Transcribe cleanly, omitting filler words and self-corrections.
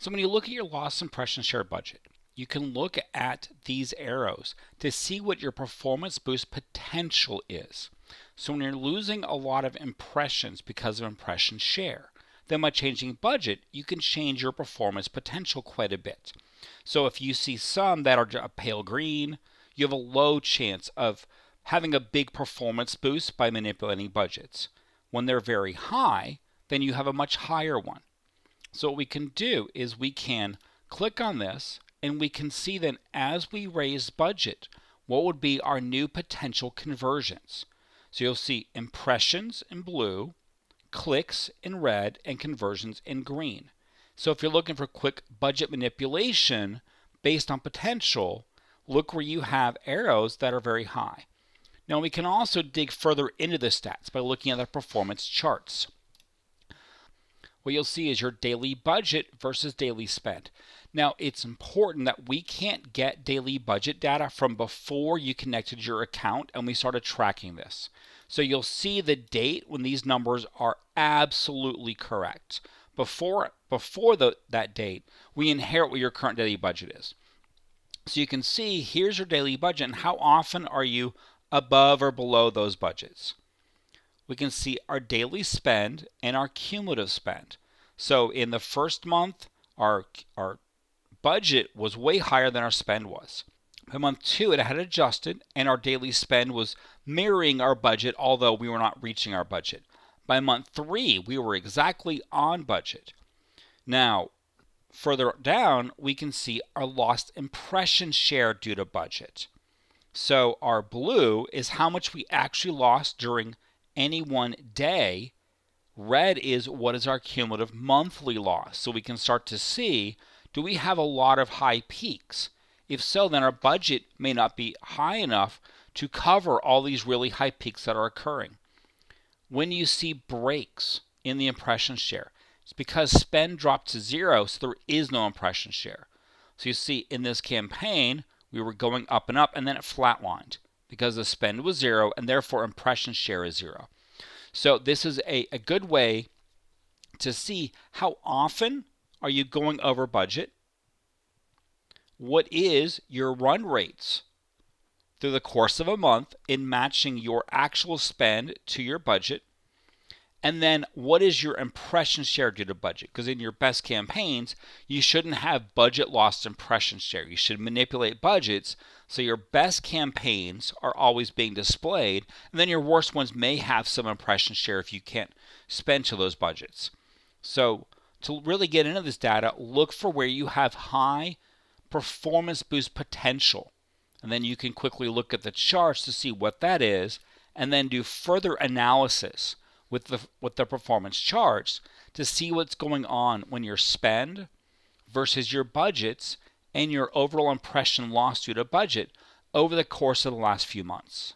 So when you look at your loss impression share budget, you can look at these arrows to see what your performance boost potential is. So when you're losing a lot of impressions because of impression share, then by changing budget, you can change your performance potential quite a bit. So if you see some that are a pale green, you have a low chance of having a big performance boost by manipulating budgets. When they're very high, then you have a much higher one. So what we can do is we can click on this and we can see then as we raise budget, what would be our new potential conversions. So you'll see impressions in blue, clicks in red, and conversions in green. So if you're looking for quick budget manipulation based on potential, look where you have arrows that are very high. Now we can also dig further into the stats by looking at the performance charts. What you'll see is your daily budget versus daily spend. Now it's important that we can't get daily budget data from before you connected your account and we started tracking this. So you'll see the date when these numbers are absolutely correct. Before that date, we inherit what your current daily budget is. So you can see here's your daily budget and how often are you above or below those budgets. We can see our daily spend and our cumulative spend. So in the first month, our budget was way higher than our spend was. By month 2, it had adjusted and our daily spend was mirroring our budget, although we were not reaching our budget. By month 3, we were exactly on budget. Now, further down, we can see our lost impression share due to budget. So our blue is how much we actually lost during any one day. Red is what is our cumulative monthly loss. So we can start to see, do we have a lot of high peaks? If so, then our budget may not be high enough to cover all these really high peaks that are occurring. When you see breaks in the impression share, it's because spend dropped to 0, so there is no impression share. So you see in this campaign, we were going up and up, and then it flatlined because the spend was 0, and therefore impression share is 0. So this is a good way to see how often are you going over budget, what is your run rates through the course of a month in matching your actual spend to your budget, and then what is your impression share due to budget? Because in your best campaigns, you shouldn't have budget lost impression share. You should manipulate budgets so your best campaigns are always being displayed, and then your worst ones may have some impression share if you can't spend to those budgets. So to really get into this data, look for where you have high performance boost potential. And then you can quickly look at the charts to see what that is, and then do further analysis with the performance charts to see what's going on when your spend versus your budgets and your overall impression loss due to budget over the course of the last few months.